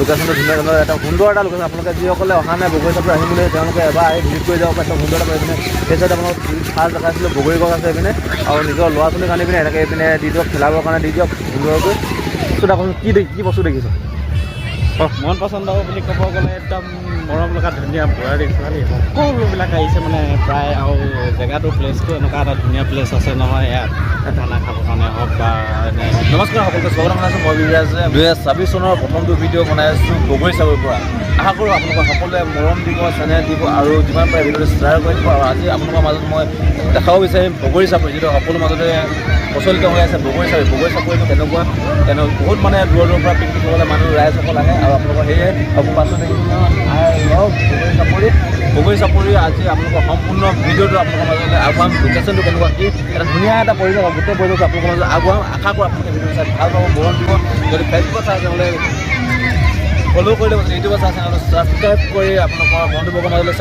লোকেশ্যনটো ধুনীয়া ধৰণৰ এটা সুন্দৰ এটা লোকেশ্যন। আপোনালোকে যিসকলে অহা নাই বগৰী চাপৰি আহিম বুলি তেওঁলোকে এবাৰ আহি ভিজিট কৰি যাব পাৰে। সুন্দৰ এটা এইপিনে সেই চাইডে আপোনালোক ফাৰ্ষ্ট দেখাইছিলোঁ বগৰী গছ আছে এইপিনে আৰু নিজৰ ল'ৰা ছোৱালীৰ কাৰণে পিনে এনেকৈ এইপিনে দি দিয়ক, খেলাবৰ কাৰণে দি দিয়ক সুন্দৰকৈ। বস্তু আপুনি কি বস্তু দেখিছে? মন পচন্দ বুলি ক'ব গ'লে একদম মৰম লগা ধুনীয়া বোৱাৰী ছোৱালী সকলোবিলাক আহিছে মানে প্ৰায়। আৰু জেগাটো প্লেচটো এনেকুৱা এটা ধুনীয়া প্লেচ আছে নহয় ইয়াত খানা খাবৰ কাৰণে হওক বা এনে। নমস্কাৰ সকলোকে স্বাগতম জনাইছোঁ। মই বিৰাজ 2026 চনৰ প্ৰথমটো ভিডিঅ' বনাই আছোঁ বগৰী চাপৰিৰ পৰা। আশা কৰোঁ আপোনালোকে সকলোৱে মৰম দিব, চেনেহ দিব আৰু যিমান পাৰে ভিডিঅ'টো শ্বেয়াৰ কৰি দিব। আৰু আজি আপোনালোকৰ মাজত মই দেখাব বিচাৰিম বগৰী চাপৰি, যিটো সকলো মাজতে প্ৰচলিত হৈ আছে বগৰী চাপৰি। বগৰী চাপৰিটো কেনেকুৱা বহুত মানে দূৰৰ পৰা পিকনিক খাবলৈ মানুহ ৰাইজসকল আহে আৰু আপোনালোকৰ সেয়ে পাছত বগৰী চাপৰি আজি আপোনালোকৰ সম্পূৰ্ণ ভিডিঅ'টো আপোনালোকৰ মাজতে আগুৱাম। লোকেশ্যনটো কেনেকুৱা কি এটা ধুনীয়া এটা পৰিৱেশ, গোটেই পৰিৱেশটো আপোনালোকৰ মাজত আগুৱাম। আশা কৰোঁ আপোনালোকে ভিডিঅ'টো চাই ভাল পাব, মৰম দিব। যদি ফেচবুকত চাই তেনেহ'লে ফ'ল' কৰি দিব, ইউটিউবত চাই তেনেহ'লে ছাবস্ক্ৰাইব কৰি আপোনালোকৰ বন্ধুবৰ্গৰ মাজলৈ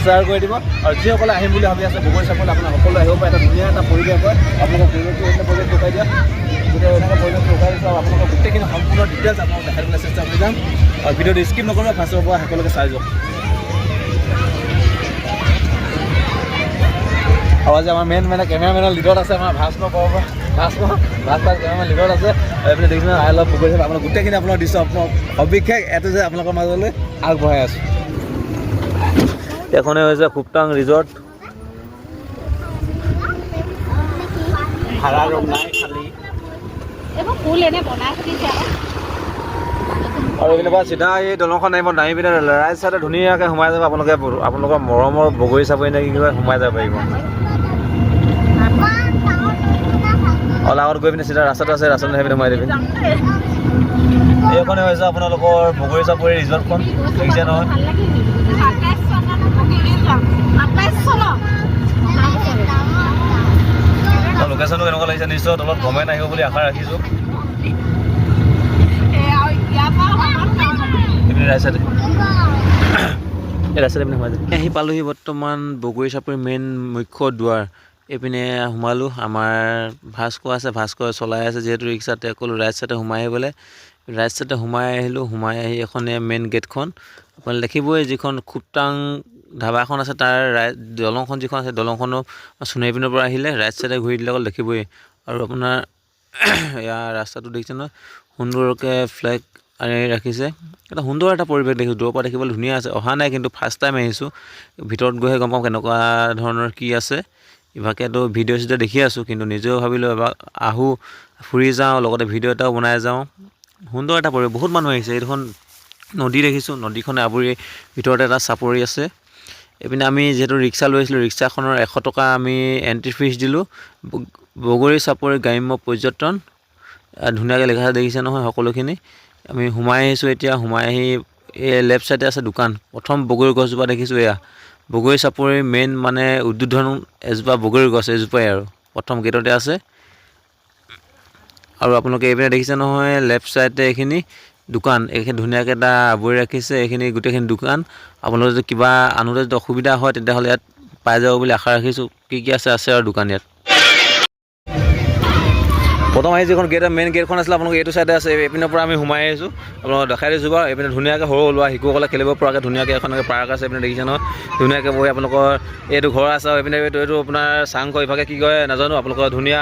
শ্বেয়াৰ কৰি দিব। আৰু যিসকলে আহিম বুলি ভাবি আছে বগৰী চাপৰিলৈ আপোনালোকে সকলোৱে আহিব পাৰে। এটা ধুনীয়া এটা পৰিৱেশ হয়। আপোনালোকৰ পৰিৱেশটো এটা পৰিৱেশ দেখুৱাই দিয়া, গোটেই এনেকৈ পৰিৱেশ দেখুৱাই দিছোঁ। আৰু আপোনালোকৰ গোটেইখিনি সম্পূৰ্ণ ডিটেইলছ আপোনালোক দেখাই দিবলৈ চেষ্টা কৰি যাম। আৰু ভিডিঅ'টো স্কিপ নকৰিব, ফাৰ্ষ্টৰ পৰা সকলোকে চাই যাওক। আৰু আজি আমাৰ মেইন কেমেৰামেনৰ লিডত আছে আমাৰ ভাস্কৰ কেমেৰামেন লিডত আছে। এইপিনে দেখিছে আই লাভ বগৰী চাপৰি। আপোনালোক গোটেইখিনি আপোনাৰ দৃশ্য আপোনাক সবিশেষ এটো যে আপোনালোকৰ মাজলৈ আগবঢ়াই আছোঁ। এখনে হৈছে খুবটাং ৰিজৰ্ট। ভাড়া ৰুম নাই খালী আৰু এইপিনে পৰা চিধা এই দলংখন আহিব, নামি পিনে ৰাইট চাইডে ধুনীয়াকৈ সোমাই যাব। আপোনালোকৰ মৰমৰ বগৰী চাপৰি নে কি কয় সোমাই যাব পাৰিব। অলপ আগত গৈ পিনে চিধা ৰাস্তাটো আছে, ৰাস্তাটো সেইপিনে সোমাই দিবি। এইখনে হৈছে আপোনালোকৰ বগৰী চাপৰি ৰিজৰ্টখন, দেখিছে নহয়? লোকেশ্যনটো কেনেকুৱা লাগিছে নিশ্চয় তলত কমেণ্ট আহিব বুলি আশা ৰাখিছোঁ। আহি পালোহি বৰ্তমান বগৰী চাপৰিৰ মেইন মুখ্য দুৱাৰ। এইপিনে সোমালোঁ। আমাৰ ভাস্কৰ আছে, ভাস্কৰে চলাই আছে যিহেতু ৰিক্সাতে ক'লোঁ ৰাইট চাইডে সোমাই আহিবলৈ। ৰাইট চাইডে সোমাই আহিলোঁ। সোমাই আহি এখনে মেইন গেটখন আপুনি দেখিবই, যিখন খুবটাং ধাবাখন আছে তাৰ দলংখন যিখন আছে দলংখনৰ সোণাৰী পিনৰ পৰা আহিলে ৰাইট চাইডে ঘূৰি দিলে অকল দেখিবই। আৰু আপোনাৰ ইয়াৰ ৰাস্তাটো দেখিছে নহয়, সুন্দৰকৈ ফ্লেগ আনি ৰাখিছে। এটা সুন্দৰ এটা পৰিৱেশ দেখিছোঁ, দূৰৰ পৰা দেখিবলৈ ধুনীয়া আছে। অহা নাই কিন্তু ফাৰ্ষ্ট টাইম আহিছোঁ। ভিতৰত গৈহে গম পাম কেনেকুৱা ধৰণৰ কি আছে। ইভাগেতো ভিডিঅ' চিডিঅ' দেখি আছোঁ, কিন্তু নিজেও ভাবিলোঁ এবাৰ আহোঁ, ফুৰি যাওঁ, লগতে ভিডিঅ' এটাও বনাই যাওঁ। সুন্দৰ এটা পৰিৱেশ, বহুত মানুহ আহিছে। এইখন নদী দেখিছোঁ, নদীখনে আৱৰি ভিতৰতে এটা চাপৰি আছে। এইপিনে আমি যিহেতু ৰিক্সা লৈ আহিছিলোঁ, ৰিক্সাখনৰ 100 টকা আমি এণ্ট্ৰি ফিজ দিলোঁ। বগৰী চাপৰি গ্ৰাম্য পৰ্যটন ধুনীয়াকৈ লিখা দেখিছে নহয় সকলোখিনি। আমি সোমাই আহিছোঁ এতিয়া। সোমাই আহি এই লেফ্ট চাইডে আছে দোকান। প্ৰথম বগৰী গছজোপা দেখিছোঁ, এয়া বগৰী চাপৰিৰ মেইন মানে উদ্বোধন এজোপা বগৰী গছ এজোপাই আৰু প্ৰথম গেটতে আছে। আৰু আপোনালোকে এইপিনে দেখিছে নহয় লেফ্ট চাইডে এইখিনি দোকান, এইখিনি ধুনীয়াকৈ এটা আৱৰি ৰাখিছে। এইখিনি গোটেইখিনি দোকান। আপোনালোকে যদি কিবা আনোতে যদি অসুবিধা হয় তেতিয়াহ'লে ইয়াত পাই যাব বুলি আশা ৰাখিছোঁ। কি আছে আৰু দোকান ইয়াত। প্ৰথম আহি যিখন গেট মেইন গেটখন আছিলে আপোনালোকে এইটো চাইডে আছে। এইপিনৰ পৰা আমি সোমাই আহিছোঁ, আপোনালোকক দেখাই দিছোঁ বাৰু। এইপিনে ধুনীয়াকৈ সৰু ল'ৰা শিশুসকলে খেলিব পৰাকৈ ধুনীয়াকৈ এখন পাৰ্ক আছে। এইপিনে দেখিছে নহয় ধুনীয়াকৈ বহি আপোনালোকৰ এইটো ঘৰ আছে। আৰু এইপিনে এইটো আপোনাৰ চাংঘৰ, ইভাগে কি কয় নাজানো। আপোনালোকৰ ধুনীয়া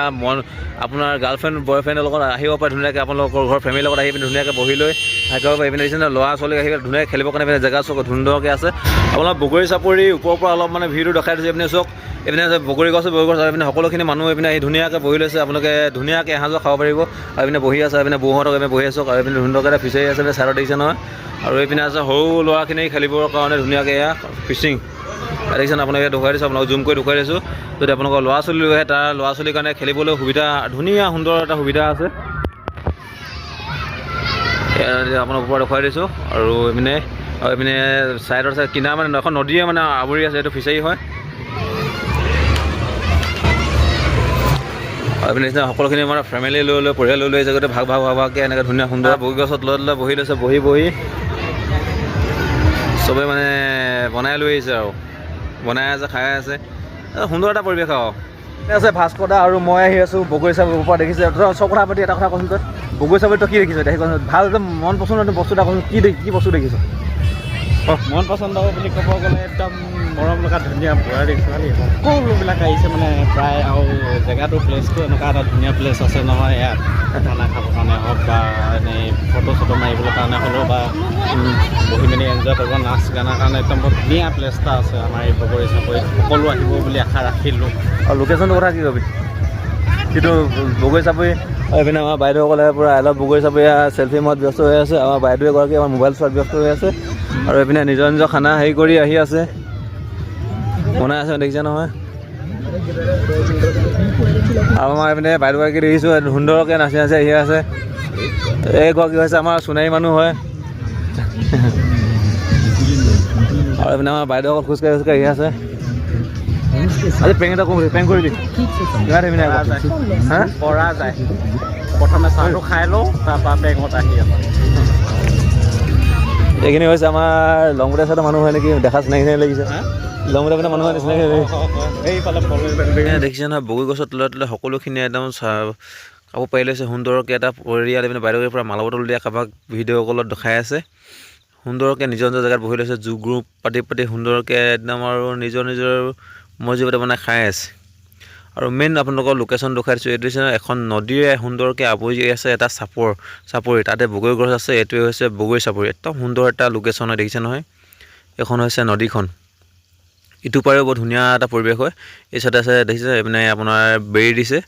আপোনাৰ গাৰ্লফ্ৰেণ্ড বয়ফ্ৰেণ্ডৰ লগত আহিব পাৰে ধুনীয়াকৈ। আপোনালোকৰ ঘৰ ফেমিলিৰ লগত আহি পিনে ধুনীয়াকৈ বহি লৈ থাকিব পাৰে। এইপিনে দেখিছে নহয় ল'ৰা ছোৱালী আহি ধুনীয়াকৈ খেলিবৰ কাৰণে এইপিনে জেগা চক সুন্দৰকৈ আছে। আপোনালোকৰ বগৰী চাপৰি ওপৰৰ পৰা অলপ মানে ভিউটো দেখাই দিছোঁ। এইপিনে চক এইপিনে বগৰী গছ এইপিনে সকলোখিনি মানুহ এইপিনে আহি ধুনীয়াকৈ বহি লৈছে। আপোনালোকে ধুনীয়াকৈ এসাঁজো খাব পাৰিব। আৰু এইপিনে বহি আছে, এইপিনে বৌহঁতক এইপিনে বহি আছোঁ। আৰু এইপিনে ধুনীয়াকৈ এটা ফিচাৰী আছে চাইডত দেখিছে নহয়। আৰু এইপিনে আছে সৰু ল'ৰাখিনি খেলিবৰ কাৰণে ধুনীয়াকৈ এয়া ফিচিং দেখিছে নহয়। আপোনালোকে দেখুৱাই দিছোঁ, আপোনালোকক জুম কৰি দেখুৱাই দিছোঁ। যদি আপোনালোকৰ ল'ৰা ছোৱালী লৈ আহে তাৰ ল'ৰা ছোৱালীৰ কাৰণে খেলিবলৈ সুবিধা ধুনীয়া সুন্দৰ এটা সুবিধা আছে। আপোনাক ওপৰত দেখুৱাই দিছোঁ। আৰু এইপিনে চাইডৰ কিনাৰ মানে এখন নদীয়ে মানে আৱৰি আছে, এইটো ফিচাৰী হয়। এইপিনে নিচিনা সকলোখিনি মানে ফেমিলি লৈ পৰিয়াল লৈ জেগাতে ভাগকৈ এনেকৈ ধুনীয়া সুন্দৰ বগী গছত লৈ বহি লৈছে। বহি চবেই মানে বনাই লৈ আহিছে আৰু বনাই আছে, খাই আছে। সুন্দৰ এটা পৰিৱেশ আৰু আছে। ভাস্কৰ দা আৰু মই আহি আছোঁ বগৰী চাপৰিৰ পৰা দেখিছে। চব কথা পাতি এটা কথা কৈছোঁ তই বগৈ চাপৰি তই কি দেখিছ এতিয়া ভাল একদম মন পচন্দৰ বস্তু এটা কৈছোঁ কি বস্তু দেখিছ মন পচন্দ বুলি ক'ব গ'লে একদম মৰম লগা ধুনীয়া বোৱাৰী ছোৱালী সকলোবিলাক আহিছে মানে প্ৰায় আৰু জেগাটো প্লেচটো এনেকুৱা এটা ধুনীয়া প্লেচ আছে নহয় ইয়াত খানা খাবৰ কাৰণে হওক বা এনেই ফটো চটো মাৰিবলৈ কাৰণে হ'লেও বা বহি মেলি এনজয় কৰিব নাচ গানৰ কাৰণে একদম বৰ ধুনীয়া প্লেচ এটা আছে আমাৰ এই বগৰী চাপৰিত সকলো আহিব বুলি আশা ৰাখিলোঁ আৰু লোকেশ্যনটোৰ কথা কি ক'বি কিন্তু বগৰী চাপৰি এইপিনে আমাৰ বাইদেউসকলে পূৰা আই লাভ বগৰী চাপৰি চেল্ফি মত ব্যস্ত হৈ আছে আমাৰ বাইদেউ এগৰাকী আমাৰ মোবাইল চোৱাত ব্যস্ত হৈ আছে আৰু এইপিনে নিজৰ খানা হেৰি কৰি আহি আছে বনাই আছে দেখিছে নহয় আৰু আমাৰ এইপিনে বাইদেউগৰাকী দেখিছোঁ সুন্দৰকৈ নাচি নাচি আহি আছে এইগৰাকী হৈছে আমাৰ সোণাৰী মানুহ হয় আৰু এইপিনে আমাৰ বাইদেউসকল খোজকাঢ়ি আহি আছে আজি পেং এটা পেং কৰি দিম পৰা যায় প্ৰথমে চাহটো খাই লওঁ তাৰপৰা বেগত আহি আছে এইখিনি হৈছে আমাৰ লংগুটা চাইডৰ মানুহ হয় নেকি দেখা চিনাকি লাগিছে লংগুটা পিনে মানুহ হয় নিচিনাকি এইফালে দেখিছে নহয় বগৰী গছৰ তলে তলে সকলোখিনি একদম কাপোৰ পাৰি লৈছে সুন্দৰকৈ এটা পৰিয়াল পিনে বাইদেউৰ পৰা মালা বটল দিয়া কাৰোবাক ভিডিঅ' কলত দেখাই আছে সুন্দৰকৈ নিজৰ জেগাত বহি লৈছে গ্ৰুপ পাতি সুন্দৰকৈ একদম আৰু নিজৰ মৰ্জিমতে বনাই খাই আছে আৰু মেইন আপোনালোকৰ লোকেশ্যন দেখাই দিছোঁ এইটো হৈছে এখন নদীৰে সুন্দৰকৈ আৱৰি আছে এটা চাপৰি তাতে বগৰী গছ আছে এইটোৱে হৈছে বগৰী চাপৰি একদম সুন্দৰ এটা লোকেশ্যন হয় দেখিছে নহয় এখন হৈছে নদীখন ইটো পাৰেও বৰ ধুনীয়া এটা পৰিৱেশ হয় এই চাইডে আছে দেখিছে এইপিনে আপোনাৰ বেৰি দিছে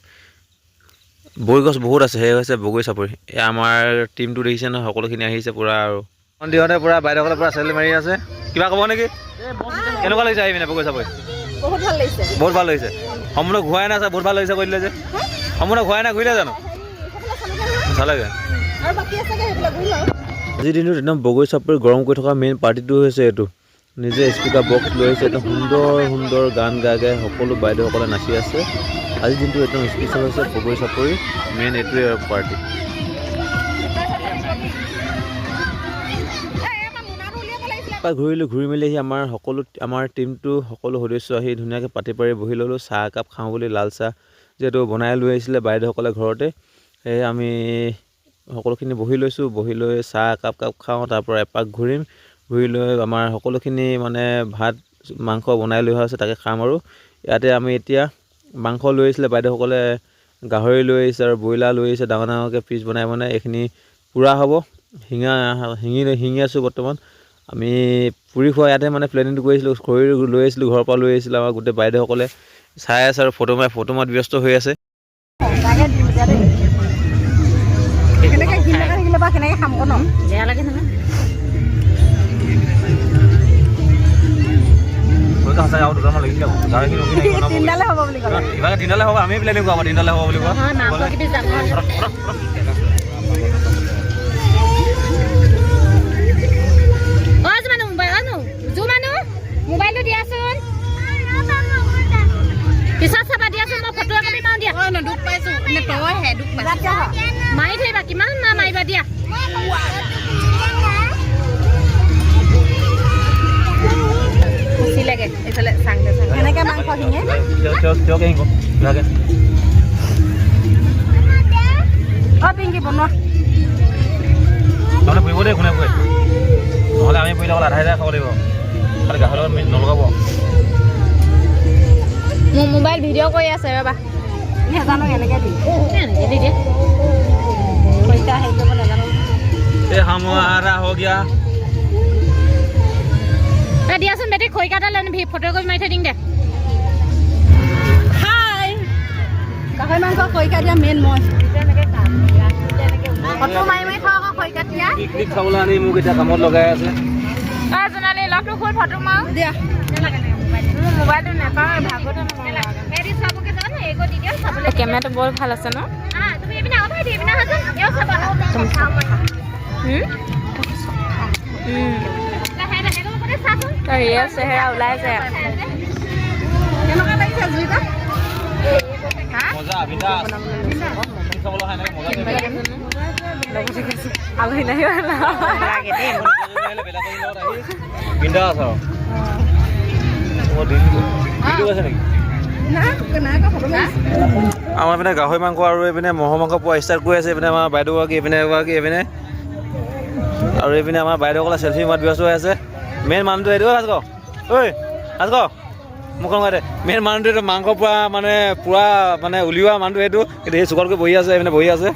বগৰী গছ বহুত আছে সেই হৈছে বগৰী চাপৰি এই আমাৰ টীমটো দেখিছে নহয় সকলোখিনি আহিছে পূৰা আৰু সন্ধিয়াতে পূৰা বাইদেউসকলে পূৰা চেলেৰি মাৰি আছে কিবা ক'ব নেকি কেনেকুৱা লাগিছে আহি পিনে বগৰী চাপৰি বহুত ভাল লাগিছে সম্পূৰ্ণ ঘূৰাই নাই বহুত ভাল লাগিছে কৈ দিলে যে সম্পূৰ্ণ ঘূৰাই নাই ঘূৰিলে জানো ভাল লাগে আজিৰ দিনটোত একদম বগৰী চাপৰি গৰম কৰি থকা মেইন পাৰ্টিটো হৈছে এইটো নিজে স্পীকাৰ বক্স লৈ আহিছে একদম সুন্দৰ গান গাই সকলো বাইদেউসকলে নাচি আছে আজিৰ দিনটো একদম স্পেচিয়েল হৈছে বগৰী চাপৰি মেইন এইটোৱে পাৰ্টি ঘূৰি মেলি আহি আমাৰ টীমটো সকলো সদস্য আহি ধুনীয়াকৈ পাতি পাৰি বহি ল'লোঁ চাহ একাপ খাওঁ বুলি লাল চাহ যিহেতু বনাই লৈ আহিছিলে বাইদেউসকলে ঘৰতে সেয়ে আমি সকলোখিনি বহি লৈছোঁ বহি লৈ চাহ একাপ খাওঁ তাৰপৰা এপাক ঘূৰি লৈ আমাৰ সকলোখিনি মানে ভাত মাংস বনাই লৈ অহা আছে তাকে খাম আৰু ইয়াতে আমি এতিয়া মাংস লৈ আহিছিলে বাইদেউসকলে গাহৰি লৈ আহিছে আৰু ব্ৰইলাৰ লৈ আহিছে ডাঙৰকৈ পিচ বনাই এইখিনি পূৰা হ'ব শিঙি আছোঁ বৰ্তমান আমি পুৰি খোৱা ইয়াতে মানে প্লেনিংটো কৰিছিলোঁ খৰি লৈ আহিছিলোঁ ঘৰৰ পৰা লৈ আহিছিলোঁ আমাৰ গোটেই বাইদেউসকলে চাই আছে আৰু ফটো মাত ব্যস্ত হৈ আছে তিনিটালৈ হ'ব আমি প্লেনিং কৰোঁ তিনিটালৈ হ'ব বুলি কোৱা মোবাইলটো দিয়াচোন পিছত চাবা দিয়াচোন মই ফটো এখন মাৰো দিয়া দুখ পাইছোঁ মাৰি থৰিবা কিমান মাৰিবা দিয়া খুচি লাগে এইফালে চাংদে এনেকৈ মাংস খিনিয়ে পিংকি বনোৱা নহ'লে ফুৰিব দেই কোনে ফুৰে নহ'লে আমি ফুৰিলে অকল আধাই খাব লাগিব খালি গাহৰি লগত নলগাব মোৰ মোবাইল ভিডিঅ' কৰি আছে ৰ'বা নাজানো এনেকৈ দি দিয়ে পইচা হেৰি কৰিব নাজানো এই হামাৰা হৈ গিয়া দিয়াচোন বেটি খৰিকা এটা লৈ ফটো কৰি মাৰি থৈ দিম দে হাই গাহৰি মাংস খৰিকা দিয়া মেইন মই ফটো মাৰি থওঁ আকৌ খৰিকা দিয়া পিকনিক খাবলৈ আনি মোক এতিয়া কামত লগাই আছে জোনালী লগটো খুব ফটো মাৰো দিয়া মোবাইলটো নাপাওঁ ভাগতে কেমেৰাটো বৰ ভাল আছে ন ৰিয়েল চেহেৰা ওলাই যায় আলহী নাহিব বিন্দাছ আছে নেকি আমাৰ এইপিনে গাহৰি মাংস আৰু এইপিনে ম'হৰ মাংস পোৱা ষ্টাৰ্ট কৰি আছে। এইপিনে আমাৰ বাইদেউগৰাকী এইপিনে আৰু এইপিনে আমাৰ বাইদেউসকলে চেল্ফি মাত ব্যস্ত হৈ আছে। মেইন মানুহটো এইটো ভাস্কৰ ভাস্কৰ মুখখন মাতে। মেইন মানুহটো এইটো মাংস পোৱা পূৰা উলিওৱা মানুহটো এইটো কিন্তু সেই চুকতকৈ বহি আছে। এইপিনে বহি আছে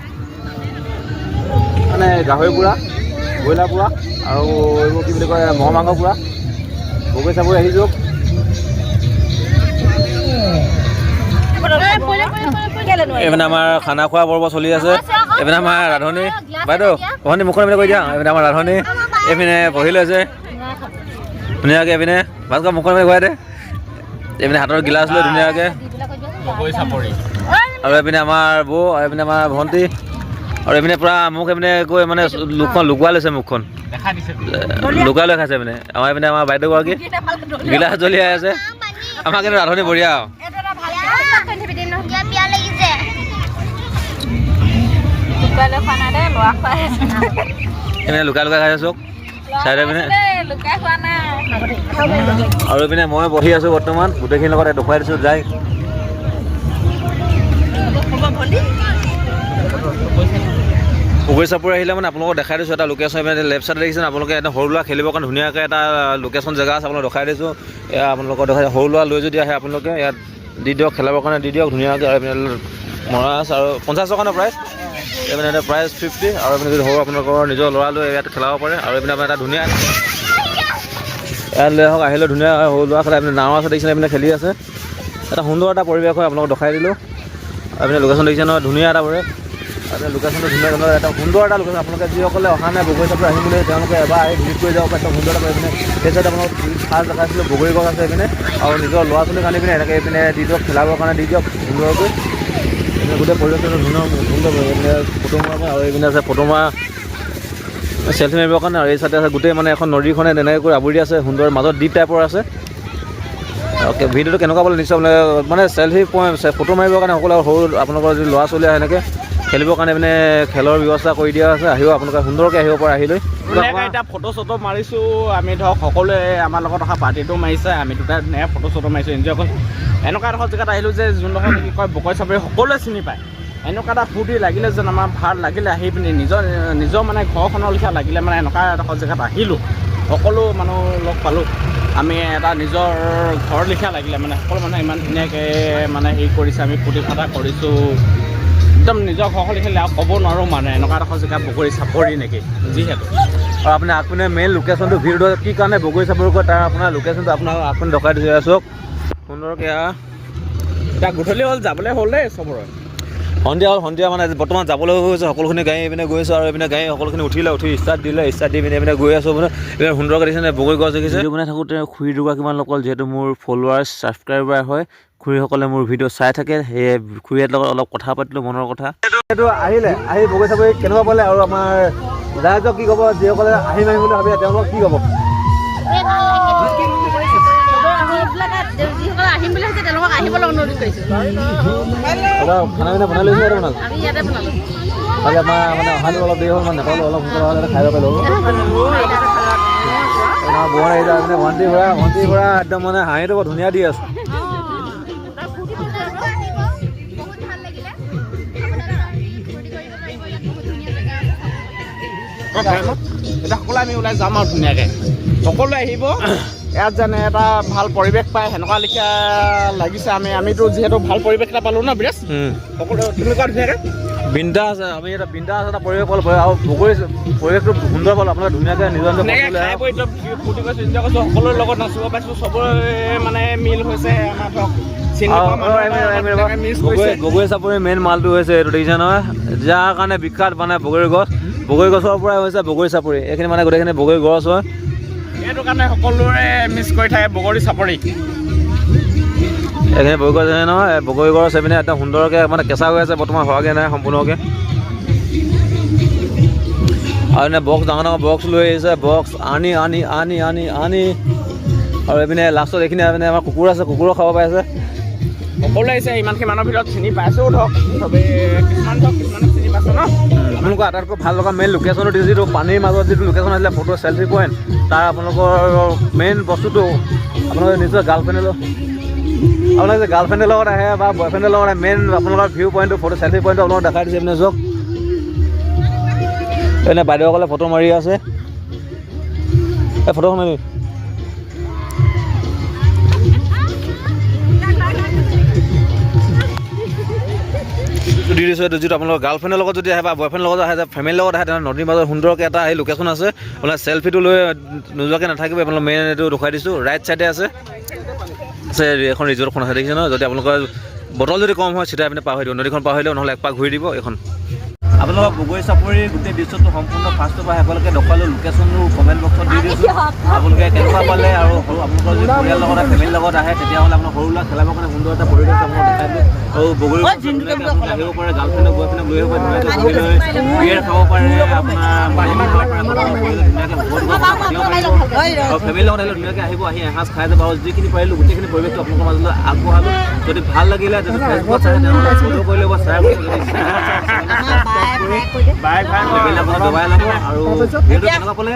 গাহৰি পোৰা ব্ৰইলাৰ পোৰা আৰু এইবোৰ কি বুলি কয় ম'হৰ মাংস পোৰা বগৰী চাপৰি আহিছোঁ। এইপিনে আমাৰ খানা খোৱা পৰ্ব চলি আছে। এইপিনে আমাৰ ৰান্ধনি বাইদেউ ভণ্টি মুখখন এইপিনে কৈ দিয়া। এইপিনে আমাৰ ৰান্ধনি এইপিনে বহি লৈছে ধুনীয়াকৈ। এইপিনে ভাস্কৰ মুখখন এইপিনে ঘূৰাই দে। এইপিনে হাতৰ গিলাচ লৈ ধুনীয়াকৈ আৰু এইপিনে আমাৰ বৌ এইপিনে আমাৰ ভণ্টি আৰু এইপিনে পূৰা মোক এইপিনে কৈ মুখখন লুকুৱাই লৈছে। মুখখন লুকুৱাই লৈ খাইছে। এইপিনে আমাৰ বাইদেউগৰাকী গিলাচ জ্বলিয়াই আছে। আমাৰ কিন্তু ৰান্ধনি বঢ়িয়া আৰু এনে লুকাই লুকাই খাই আছোঁ চাইডে পিনে আৰু এইপিনে মই বহি আছোঁ বৰ্তমান গোটেইখিনিৰ লগত দেখুৱাই দিছোঁ যাই। বগৰী চাপৰি আহিলে আপোনালোকক দেখাই দিছোঁ এটা লোকেশ্যন। এইপিনে লেফ্ট চাইডে দেখিছে আপোনালোকে এটা সৰু ল'ৰা খেলিবৰ কাৰণে ধুনীয়াকৈ এটা লোকেশ্যন জেগা আছে। আপোনালোকক দেখাই দিছোঁ। এয়া আপোনালোকক দেখাই সৰু ল'ৰা লৈ যদি আহে আপোনালোকে ইয়াত দি দিয়ক, খেলাবৰ কাৰণে দি দিয়ক ধুনীয়াকৈ। আৰু এইপিনে মৰাছ আৰু 50 টকা প্ৰাইচ। এইপিনে এটা প্ৰাইচ 50 আৰু এইপিনে যদি সৰু আপোনালোকৰ নিজৰ ল'ৰা লৈ ইয়াত খেলাব পাৰে। আৰু এইপিনে এটা ধুনীয়া ইয়াত লৈ আহক আহিলে ধুনীয়া সৰু ল'ৰা খেলা। এইপিনে নাও আছে দেখিছে। এইপিনে খেলি আছে। এটা সুন্দৰ এটা পৰিৱেশ হয় আপোনালোকক দেখাই দিলোঁ। এইপিনে লোকেশ্যন দেখিছে নহয় ধুনীয়া এটা পৰিৱেশ। আৰু লোকেশ্যনটো ধুনীয়া এটা সুন্দৰ এটা লোকেশ্যন। আপোনালোকে যিসকলে অহা নাই বগৰী চাপৰি আহিম বুলি তেওঁলোকে এবাৰ আহি ভিজিট কৰি যাব পাৰে। এটা সুন্দৰ এটা এইপিনে সেই চাইডে আপোনালোক ফাৰ্ষ্ট দেখাইছিলোঁ বগৰী গছ আছে এইপিনে আৰু নিজৰ ল'ৰা ছোৱালীক আনি পিনে এনেকৈ এইপিনে দি দিয়ক, খেলাবৰ কাৰণে দি দিয়ক সুন্দৰকৈ। এইপিনে গোটেই পৰিৱেশটো সুন্দৰ এইপিনে ফটো মৰা আৰু এইপিনে আছে ফটো মৰা চেল্ফি মাৰিবৰ কাৰণে। আৰু এই চাইডে আছে গোটেই এখন নদীখনে তেনেকৈ কৰি আৱৰি আছে সুন্দৰ মাজত দ্বীপ টাইপৰ আছে। অ'কে ভিডিঅ'টো কেনেকুৱা পালে নিশ্চয় চেল্ফি ফটো মাৰিবৰ কাৰণে সকলো সৰু আপোনালোকৰ যদি ল'ৰা ছোৱালী আহে এনেকৈ খেলিবৰ কাৰণে মানে খেলৰ ব্যৱস্থা কৰি দিয়া আছে। আহিব আপোনালোকে সুন্দৰকৈ আহিব পাৰে। আহিলৈ এতিয়া ফটো চটো মাৰিছোঁ আমি ধৰক সকলোৱে আমাৰ লগত অহা পাৰ্টিটো মাৰিছে। আমি দুটা ধুনীয়া ফটো চটো মাৰিছোঁ এনজয় কৰিছোঁ। এনেকুৱা এডোখৰ জেগাত আহিলোঁ যে যোনডোখৰ কি কয় বগৰী চাপৰি সকলোৱে চিনি পায়। এনেকুৱা এটা ফূৰ্তি লাগিলে যেন আমাৰ ভাল লাগিলে আহি পিনি নিজৰ ঘৰখনৰ লেখীয়া লাগিলে এনেকুৱা এডোখৰ জেগাত আহিলোঁ। সকলো মানুহ লগ পালোঁ। আমি এটা নিজৰ ঘৰ লেখীয়া লাগিলে সকলো মানুহে ইমান ধুনীয়াকৈ হেৰি কৰিছে। আমি ফূৰ্তি ফাৰ্তা কৰিছোঁ একদম নিজৰ ঘৰখন লেখীয়া আৰু ক'ব নোৱাৰোঁ এনেকুৱা এডোখৰ জেগা বগৰী চাপৰি নেকি যিহেতু। আৰু আপুনি আগপিনে মেইন লোকেশ্যনটো ভিডিঅ'টো কি কাৰণে বগৰী চাপৰি কয় তাৰ আপোনাৰ লোকেশ্যনটো আপুনি দেখাই দিছোঁ চাওক সুন্দৰকৈ। এতিয়া গধূলি হ'ল যাবলৈ হ'ল দেই চবৰে। সন্ধিয়া বৰ্তমান যাবলৈ গৈছে সকলোখিনি গাড়ী এইপিনে গৈছোঁ আৰু এইপিনে গাড়ী সকলোখিনি উঠি ষ্টাৰ্ট দি পিনে এইপিনে গৈ আছোঁ এইপিনে সুন্দৰকৈ দেখিছে বগৰী গছ দেখিছে। ভিডিঅ' বনাই থাকোঁতে খুৰী দুগৰাকীমান লোকল যিহেতু মোৰ ফলোৱাৰ্ছ ছাবস্ক্ৰাইবাৰ হয় খুৰীসকলে মোৰ ভিডিঅ' চাই থাকে। সেয়ে খুৰীহঁতৰ লগত অলপ কথা পাতিলোঁ মনৰ কথা। এইটো আহি বগৰী চাপৰি কেনেকুৱা পালে আৰু আমাৰ ৰাইজক কি ক'ব যিসকলে আহিম বুলি ভাবি তেওঁলোকক কি ক'ব? যিসকলে আহিম বুলি ভাবিছে তেওঁলোকক আহিবলৈ অনুৰোধ কৰিছোঁ। খানা পিনা বনাই লৈছোঁ আৰু আমি ইয়াতে বনালোঁ। খালি আমাৰ অহাটো অলপ দেৰি হ'ল নেপালোঁ অলপ সোনকালে হ'লে খাই পাৰিলোঁ। ভণ্টি ভৰা একদম হাঁহিটো বৰ ধুনীয়া দি আছে। এতিয়া সকলোৱে আমি ওলাই যাম আৰু ধুনীয়াকৈ সকলোৱে আহিব। ইয়াত যেনে এটা ভাল পৰিৱেশ পায় সেনেকুৱা লেখীয়া লাগিছে। আমিতো যিহেতু ভাল পৰিৱেশ এটা পালোঁ ন বিৰাজ সকলো তেনেকুৱা ধুনীয়াকৈ বিন্দাছ আমি এটা বিন্দাছ এটা পৰিৱেশ পালোঁ আৰু বগৰী পৰিৱেশটো সুন্দৰ পালোঁ। আপোনালোকে ধুনীয়াকৈ নিজৰ খাই বৈ একদম ফূৰ্তি কৰিছোঁ এনজয় কৰিছোঁ। সকলোৰে লগত নাচিব পাৰিছোঁ। চবৰে মিল হৈছে। আমাৰ ধৰক বগৰী চাপৰি মেইন মালটো হৈছে এইটো দেখিছে নহয় যাৰ কাৰণে বিখ্যাত বগৰী গছ। বগৰী গছৰ পৰাই হৈছে বগৰী চাপৰি। এইখিনি গোটেইখিনি বগৰী গছ হয়। সেইটো কাৰণে সকলোৰে মিছ কৰি থাকে বগৰী চাপৰি। এইখিনি বগৰী গছ নহয় বগৰী গছ এইপিনে একদম সুন্দৰকৈ কেঁচা হৈ আছে বৰ্তমান হোৱাগৈ নাই সম্পূৰ্ণকৈ। আৰু এনে বক্স ডাঙৰ বক্স লৈ আহিছে বক্স আনি আৰু এইপিনে লাষ্টত এইখিনি আমাৰ কুকুৰ আছে কুকুৰো খাব পাইছে। সকলোৱে আহিছে ইমানখিনি মানুহৰ ভিতৰত চিনি পাইছোঁ ধৰক চবেই কিছুমানক চিনি পাইছোঁ ন। আপোনালোকৰ আটাইতকৈ ভাল লগা মেইন লোকেশ্যনটো যিটো পানীৰ মাজত যিটো লোকেশ্যন আছিলে ফটো চেল্ফি পইণ্ট তাৰ আপোনালোকৰ মেইন বস্তুটো আপোনালোকে নিজৰ গাৰ্লফ্ৰেণ্ডে আপোনালোকে যে গাৰ্লফ্ৰেণ্ডৰ লগত আহে বা বয়ফ্ৰেণ্ডৰ লগত আহে মেইন আপোনালোকৰ ভিউ পইণ্টটো ফটো চেল্ফি পইণ্টটো আপোনালোকক দেখাই দিছে এইপিনে চাওক এনে বাইদেউসকলে ফটো মাৰি আছে এই ফটোখন মাৰি দি দিছোঁ এইটো যিটো আপোনালোকৰ গাৰ্লফ্ৰেণ্ডৰ লগত যদি আহে বা বয়ফ্ৰেণ্ডৰ লগত আহে ফেমিলিৰ লগত আহে তেনেহ'লে নদীৰ মাজত সুন্দৰকৈ এটা এই লোকেশ্যন আছে আপোনাৰ চেল্ফিটো লৈ নোযোৱাকৈ নাথাকিব আপোনালোক মেইন এইটো দেখুৱাই দিছোঁ ৰাইট চাইডে আছে এখন ৰিজৰ্টখন আছে দেখিছে নহয় যদি আপোনালোকৰ বটল যদি কম হয় চিধাই আপুনি পাৰ হৈ দিব নদীখন পাৰ হৈ দিব নহ'লে এক পাক ঘূৰি দিব এইখন আপোনালোকৰ বগৰী চাপৰি গোটেই দৃশ্যটো সম্পূৰ্ণ ফাৰ্ষ্টৰ পৰা শেষলৈকে দেখুৱালোঁ লোকেশ্যনটো কমেণ্ট বক্সত দি দিছোঁ আপোনালোকে কেনেকুৱা পালে আৰু সৰু আপোনালোকৰ যদি পৰিয়ালৰ লগত ফেমিলিৰ লগত আহে তেতিয়াহ'লে আপোনাৰ সৰু ল'ৰা খেলাবৰ কাৰণে সুন্দৰ এটা পৰিৱেশ আপোনালোকক দেখাই দিয়ে আৰু বগৰী আহিব পাৰে গাৰ্লফ্ৰেণ্ডক বয়ফ্ৰেণ্ডক লৈ আহিব ধুনীয়াকৈ বিয়েৰ খাব পাৰে আপোনাৰ পানী খাব পাৰে ধুনীয়াকৈ ফেমিলিৰ লগত আহিলে ধুনীয়াকৈ আহিব আহি এসাঁজ খাই যাব আৰু যিখিনি পাৰিলোঁ গোটেইখিনি পৰিৱেশটো আপোনালোকৰ মাজলৈ আগবঢ়ালোঁ যদি ভাল লাগিলে যদি ফেচবুকত চাই তেনেহ'লে ফ'ল' কৰি ল'ব শ্বেয়াৰ কৰিব যদি দবাই ল'ব আৰু ভিডিঅ'টো কেনেকুৱা পালে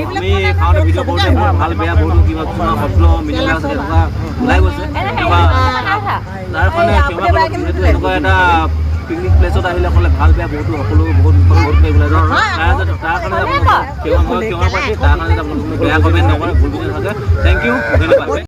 আমি খাওঁতে ভিডিঅ' কৰোঁতে ভাল বেয়া বহুতো কিবা কিছুমান শব্দ মিনিং আছে তেনেকুৱা ওলাই গৈছে তাৰ কাৰণে যিহেতু এনেকুৱা এটা পিকনিক প্লেচত আহিলে ক'লে ভাল বেয়া বহুতো সকলো বহুত ওলাই যায় তাৰ কাৰণে আপোনালোকক সেৱা পাতি তাৰ কাৰণে আপোনালোকে বেয়া কমেণ্ট নকৰে ভুল বুজি নাথাকে থেংক ইউ ধন্যবাদ